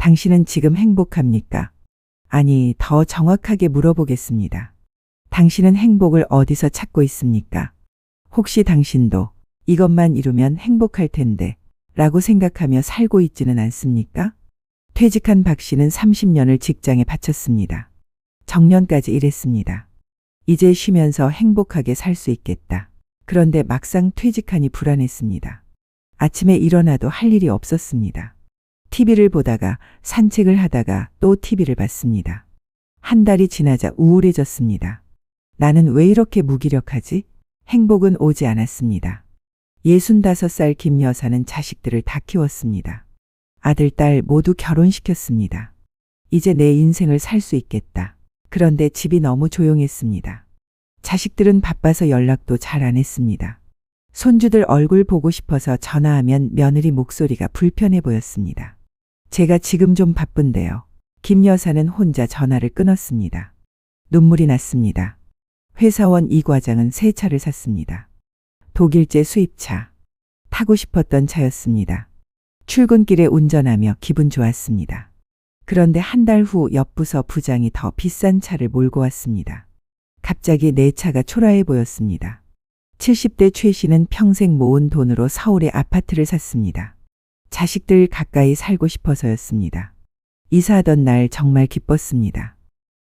당신은 지금 행복합니까? 아니, 더 정확하게 물어보겠습니다. 당신은 행복을 어디서 찾고 있습니까? 혹시 당신도 이것만 이루면 행복할 텐데 라고 생각하며 살고 있지는 않습니까? 퇴직한 박 씨는 30년을 직장에 바쳤습니다. 정년까지 일했습니다. 이제 쉬면서 행복하게 살 수 있겠다. 그런데 막상 퇴직하니 불안했습니다. 아침에 일어나도 할 일이 없었습니다. TV를 보다가 산책을 하다가 또 TV를 봤습니다. 한 달이 지나자 우울해졌습니다. 나는 왜 이렇게 무기력하지? 행복은 오지 않았습니다. 65살 김 여사는 자식들을 다 키웠습니다. 아들, 딸 모두 결혼시켰습니다. 이제 내 인생을 살 수 있겠다. 그런데 집이 너무 조용했습니다. 자식들은 바빠서 연락도 잘 안 했습니다. 손주들 얼굴 보고 싶어서 전화하면 며느리 목소리가 불편해 보였습니다. 제가 지금 좀 바쁜데요. 김 여사는 혼자 전화를 끊었습니다. 눈물이 났습니다. 회사원 이 과장은 새 차를 샀습니다. 독일제 수입차. 타고 싶었던 차였습니다. 출근길에 운전하며 기분 좋았습니다. 그런데 한 달 후 옆 부서 부장이 더 비싼 차를 몰고 왔습니다. 갑자기 내 차가 초라해 보였습니다. 70대 최 씨는 평생 모은 돈으로 서울에 아파트를 샀습니다. 자식들 가까이 살고 싶어서였습니다. 이사하던 날 정말 기뻤습니다.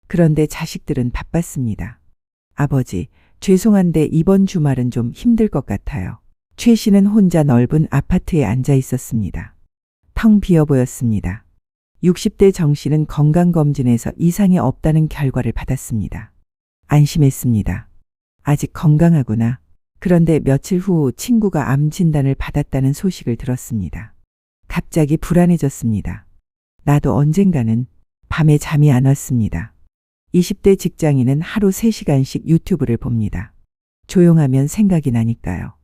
그런데 자식들은 바빴습니다. 아버지, 죄송한데 이번 주말은 좀 힘들 것 같아요. 최 씨는 혼자 넓은 아파트에 앉아 있었습니다. 텅 비어 보였습니다. 60대 정 씨는 건강검진에서 이상이 없다는 결과를 받았습니다. 안심했습니다. 아직 건강하구나. 그런데 며칠 후 친구가 암 진단을 받았다는 소식을 들었습니다. 갑자기 불안해졌습니다. 나도 언젠가는. 밤에 잠이 안 왔습니다. 20대 직장인은 하루 3시간씩 유튜브를 봅니다. 조용하면 생각이 나니까요.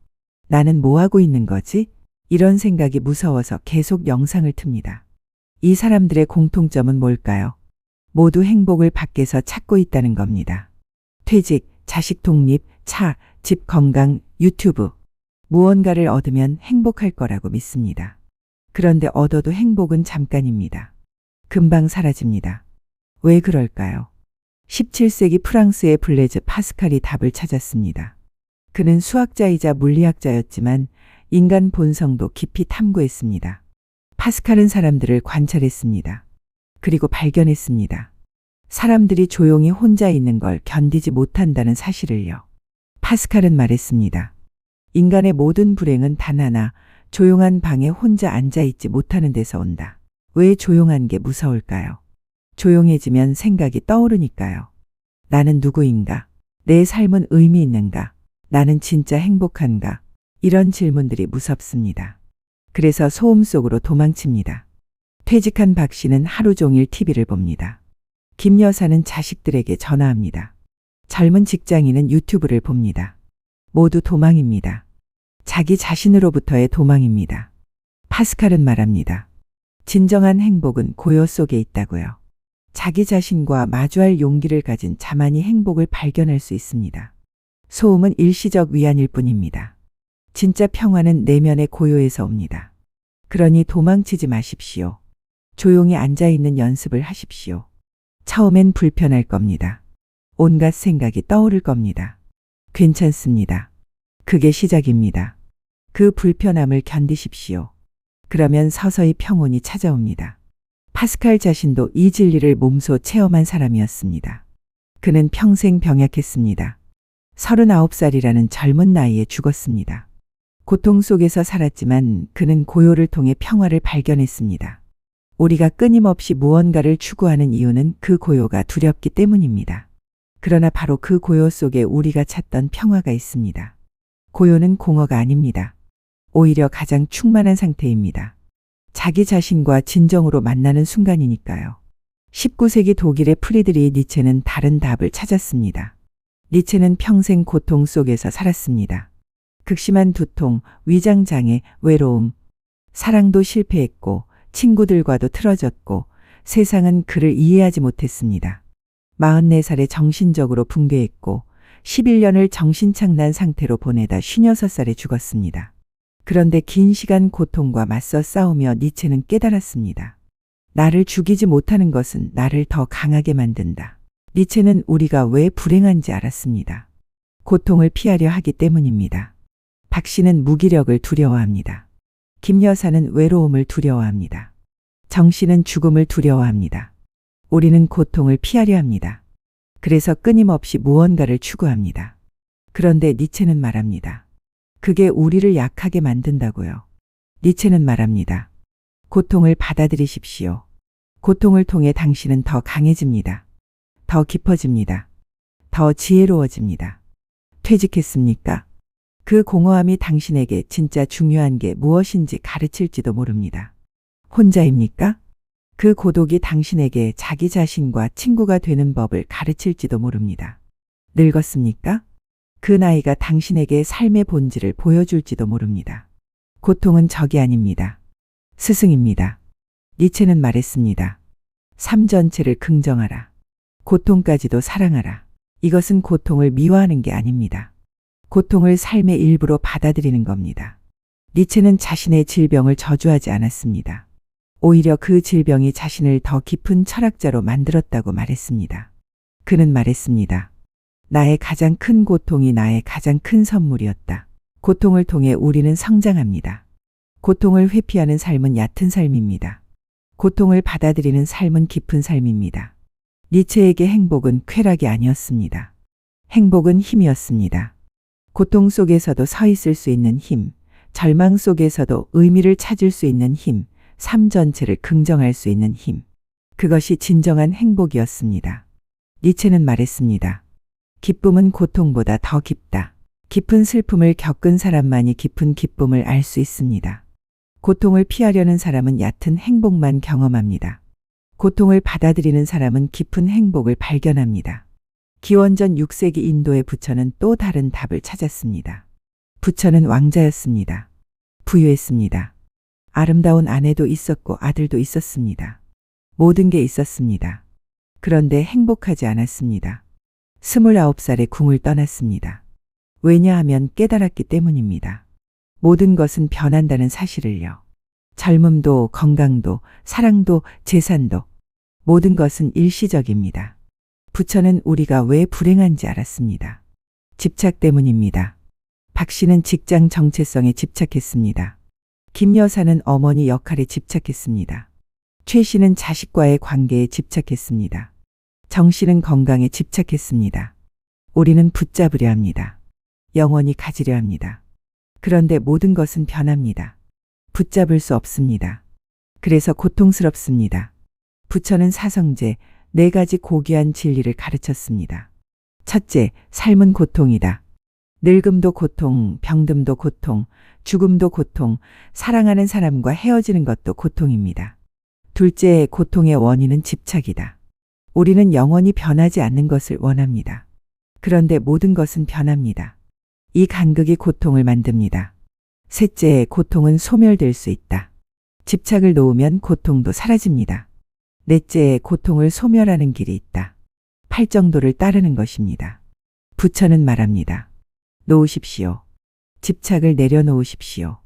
나는 뭐 하고 있는 거지? 이런 생각이 무서워서 계속 영상을 틉니다. 이 사람들의 공통점은 뭘까요? 모두 행복을 밖에서 찾고 있다는 겁니다. 퇴직, 자식 독립, 차, 집 건강, 유튜브. 무언가를 얻으면 행복할 거라고 믿습니다. 그런데 얻어도 행복은 잠깐입니다. 금방 사라집니다. 왜 그럴까요? 17세기 프랑스의 블레즈 파스칼이 답을 찾았습니다. 그는 수학자이자 물리학자였지만 인간 본성도 깊이 탐구했습니다. 파스칼은 사람들을 관찰했습니다. 그리고 발견했습니다. 사람들이 조용히 혼자 있는 걸 견디지 못한다는 사실을요. 파스칼은 말했습니다. 인간의 모든 불행은 단 하나, 조용한 방에 혼자 앉아있지 못하는 데서 온다. 왜 조용한 게 무서울까요? 조용해지면 생각이 떠오르니까요. 나는 누구인가? 내 삶은 의미 있는가? 나는 진짜 행복한가? 이런 질문들이 무섭습니다. 그래서 소음 속으로 도망칩니다. 퇴직한 박 씨는 하루 종일 TV를 봅니다. 김 여사는 자식들에게 전화합니다. 젊은 직장인은 유튜브를 봅니다. 모두 도망입니다. 자기 자신으로부터의 도망입니다. 파스칼은 말합니다. 진정한 행복은 고요 속에 있다고요. 자기 자신과 마주할 용기를 가진 자만이 행복을 발견할 수 있습니다. 소음은 일시적 위안일 뿐입니다. 진짜 평화는 내면의 고요에서 옵니다. 그러니 도망치지 마십시오. 조용히 앉아있는 연습을 하십시오. 처음엔 불편할 겁니다. 온갖 생각이 떠오를 겁니다. 괜찮습니다. 그게 시작입니다. 그 불편함을 견디십시오. 그러면 서서히 평온이 찾아옵니다. 파스칼 자신도 이 진리를 몸소 체험한 사람이었습니다. 그는 평생 병약했습니다. 39살이라는 젊은 나이에 죽었습니다. 고통 속에서 살았지만 그는 고요를 통해 평화를 발견했습니다. 우리가 끊임없이 무언가를 추구하는 이유는 그 고요가 두렵기 때문입니다. 그러나 바로 그 고요 속에 우리가 찾던 평화가 있습니다. 고요는 공허가 아닙니다. 오히려 가장 충만한 상태입니다. 자기 자신과 진정으로 만나는 순간이니까요. 19세기 독일의 프리드리히 니체는 다른 답을 찾았습니다. 니체는 평생 고통 속에서 살았습니다. 극심한 두통, 위장장애, 외로움, 사랑도 실패했고 친구들과도 틀어졌고 세상은 그를 이해하지 못했습니다. 44살에 정신적으로 붕괴했고 11년을 정신착란 상태로 보내다 56살에 죽었습니다. 그런데 긴 시간 고통과 맞서 싸우며 니체는 깨달았습니다. 나를 죽이지 못하는 것은 나를 더 강하게 만든다. 니체는 우리가 왜 불행한지 알았습니다. 고통을 피하려 하기 때문입니다. 박 씨는 무기력을 두려워합니다. 김 여사는 외로움을 두려워합니다. 정 씨는 죽음을 두려워합니다. 우리는 고통을 피하려 합니다. 그래서 끊임없이 무언가를 추구합니다. 그런데 니체는 말합니다. 그게 우리를 약하게 만든다고요. 니체는 말합니다. 고통을 받아들이십시오. 고통을 통해 당신은 더 강해집니다. 더 깊어집니다. 더 지혜로워집니다. 퇴직했습니까? 그 공허함이 당신에게 진짜 중요한 게 무엇인지 가르칠지도 모릅니다. 혼자입니까? 그 고독이 당신에게 자기 자신과 친구가 되는 법을 가르칠지도 모릅니다. 늙었습니까? 그 나이가 당신에게 삶의 본질을 보여줄지도 모릅니다. 고통은 적이 아닙니다. 스승입니다. 니체는 말했습니다. 삶 전체를 긍정하라. 고통까지도 사랑하라. 이것은 고통을 미워하는 게 아닙니다. 고통을 삶의 일부로 받아들이는 겁니다. 니체는 자신의 질병을 저주하지 않았습니다. 오히려 그 질병이 자신을 더 깊은 철학자로 만들었다고 말했습니다. 그는 말했습니다. 나의 가장 큰 고통이 나의 가장 큰 선물이었다. 고통을 통해 우리는 성장합니다. 고통을 회피하는 삶은 얕은 삶입니다. 고통을 받아들이는 삶은 깊은 삶입니다. 니체에게 행복은 쾌락이 아니었습니다. 행복은 힘이었습니다. 고통 속에서도 서 있을 수 있는 힘, 절망 속에서도 의미를 찾을 수 있는 힘, 삶 전체를 긍정할 수 있는 힘. 그것이 진정한 행복이었습니다. 니체는 말했습니다. 기쁨은 고통보다 더 깊다. 깊은 슬픔을 겪은 사람만이 깊은 기쁨을 알 수 있습니다. 고통을 피하려는 사람은 얕은 행복만 경험합니다. 고통을 받아들이는 사람은 깊은 행복을 발견합니다. 기원전 6세기 인도의 부처는 또 다른 답을 찾았습니다. 부처는 왕자였습니다. 부유했습니다. 아름다운 아내도 있었고 아들도 있었습니다. 모든 게 있었습니다. 그런데 행복하지 않았습니다. 29살에 궁을 떠났습니다. 왜냐하면 깨달았기 때문입니다. 모든 것은 변한다는 사실을요. 젊음도 건강도 사랑도 재산도 모든 것은 일시적입니다. 부처는 우리가 왜 불행한지 알았습니다. 집착 때문입니다. 박 씨는 직장 정체성에 집착했습니다. 김 여사는 어머니 역할에 집착했습니다. 최 씨는 자식과의 관계에 집착했습니다. 정 씨는 건강에 집착했습니다. 우리는 붙잡으려 합니다. 영원히 가지려 합니다. 그런데 모든 것은 변합니다. 붙잡을 수 없습니다. 그래서 고통스럽습니다. 부처는 사성제 4가지 고귀한 진리를 가르쳤습니다. 첫째, 삶은 고통이다. 늙음도 고통, 병듦도 고통, 죽음도 고통, 사랑하는 사람과 헤어지는 것도 고통입니다. 둘째, 고통의 원인은 집착이다. 우리는 영원히 변하지 않는 것을 원합니다. 그런데 모든 것은 변합니다. 이 간극이 고통을 만듭니다. 셋째, 고통은 소멸될 수 있다. 집착을 놓으면 고통도 사라집니다. 넷째, 고통을 소멸하는 길이 있다. 팔정도를 따르는 것입니다. 부처는 말합니다. 놓으십시오. 집착을 내려놓으십시오.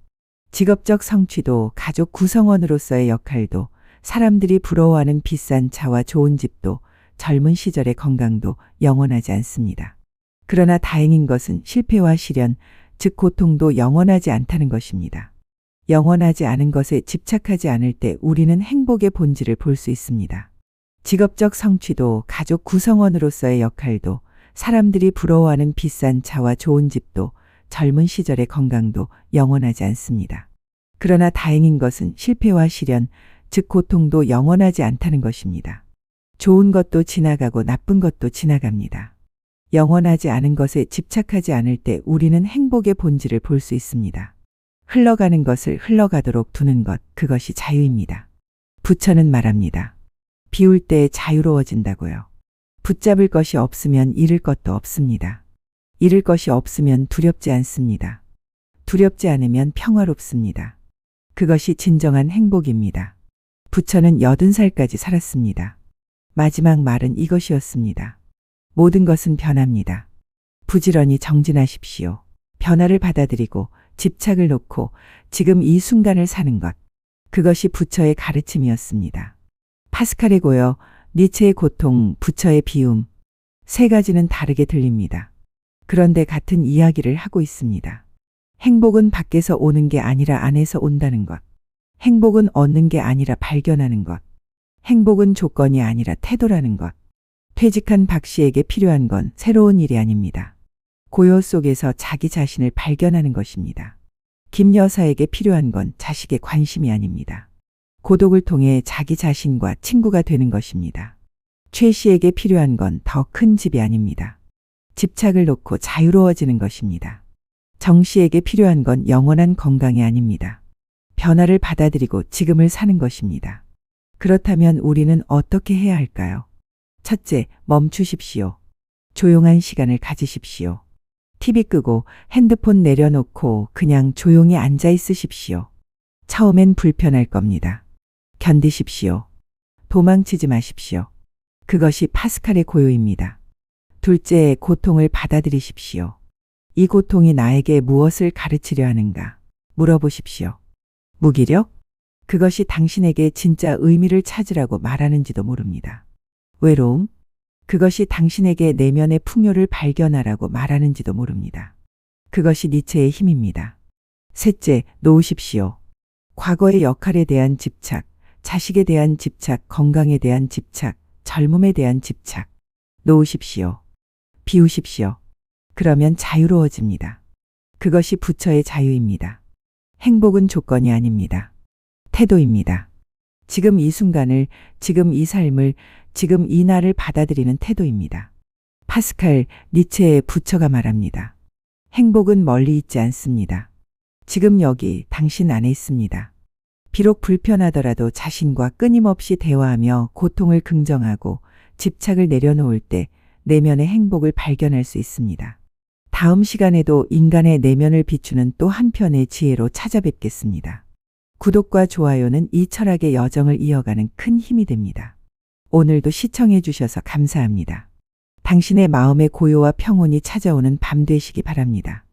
직업적 성취도, 가족 구성원으로서의 역할도, 사람들이 부러워하는 비싼 차와 좋은 집도, 젊은 시절의 건강도 영원하지 않습니다. 그러나 다행인 것은 실패와 시련, 즉 고통도 영원하지 않다는 것입니다. 영원하지 않은 것에 집착하지 않을 때 우리는 행복의 본질을 볼 수 있습니다. 직업적 성취도, 가족 구성원으로서의 역할도, 사람들이 부러워하는 비싼 차와 좋은 집도, 젊은 시절의 건강도 영원하지 않습니다. 그러나 다행인 것은 실패와 시련, 즉 고통도 영원하지 않다는 것입니다. 좋은 것도 지나가고 나쁜 것도 지나갑니다. 영원하지 않은 것에 집착하지 않을 때 우리는 행복의 본질을 볼 수 있습니다. 흘러가는 것을 흘러가도록 두는 것, 그것이 자유입니다. 부처는 말합니다. 비울 때 자유로워진다고요. 붙잡을 것이 없으면 잃을 것도 없습니다. 잃을 것이 없으면 두렵지 않습니다. 두렵지 않으면 평화롭습니다. 그것이 진정한 행복입니다. 부처는 80살까지 살았습니다. 마지막 말은 이것이었습니다. 모든 것은 변합니다. 부지런히 정진하십시오. 변화를 받아들이고 집착을 놓고 지금 이 순간을 사는 것. 그것이 부처의 가르침이었습니다. 파스칼의 고요, 니체의 고통, 부처의 비움. 세 가지는 다르게 들립니다. 그런데 같은 이야기를 하고 있습니다. 행복은 밖에서 오는 게 아니라 안에서 온다는 것. 행복은 얻는 게 아니라 발견하는 것. 행복은 조건이 아니라 태도라는 것. 퇴직한 박 씨에게 필요한 건 새로운 일이 아닙니다. 고요 속에서 자기 자신을 발견하는 것입니다. 김 여사에게 필요한 건 자식의 관심이 아닙니다. 고독을 통해 자기 자신과 친구가 되는 것입니다. 최 씨에게 필요한 건 더 큰 집이 아닙니다. 집착을 놓고 자유로워지는 것입니다. 정 씨에게 필요한 건 영원한 건강이 아닙니다. 변화를 받아들이고 지금을 사는 것입니다. 그렇다면 우리는 어떻게 해야 할까요? 첫째, 멈추십시오. 조용한 시간을 가지십시오. TV 끄고 핸드폰 내려놓고 그냥 조용히 앉아 있으십시오. 처음엔 불편할 겁니다. 견디십시오. 도망치지 마십시오. 그것이 파스칼의 고요입니다. 둘째, 고통을 받아들이십시오. 이 고통이 나에게 무엇을 가르치려 하는가? 물어보십시오. 무기력? 그것이 당신에게 진짜 의미를 찾으라고 말하는지도 모릅니다. 외로움? 그것이 당신에게 내면의 풍요를 발견하라고 말하는지도 모릅니다. 그것이 니체의 힘입니다. 셋째, 놓으십시오. 과거의 역할에 대한 집착, 자식에 대한 집착, 건강에 대한 집착, 젊음에 대한 집착. 놓으십시오. 비우십시오. 그러면 자유로워집니다. 그것이 부처의 자유입니다. 행복은 조건이 아닙니다. 태도입니다. 지금 이 순간을, 지금 이 삶을, 지금 이 날을 받아들이는 태도입니다. 파스칼, 니체의 부처가 말합니다. 행복은 멀리 있지 않습니다. 지금 여기 당신 안에 있습니다. 비록 불편하더라도 자신과 끊임없이 대화하며 고통을 긍정하고 집착을 내려놓을 때 내면의 행복을 발견할 수 있습니다. 다음 시간에도 인간의 내면을 비추는 또 한편의 지혜로 찾아뵙겠습니다. 구독과 좋아요는 이 철학의 여정을 이어가는 큰 힘이 됩니다. 오늘도 시청해 주셔서 감사합니다. 당신의 마음의 고요와 평온이 찾아오는 밤 되시기 바랍니다.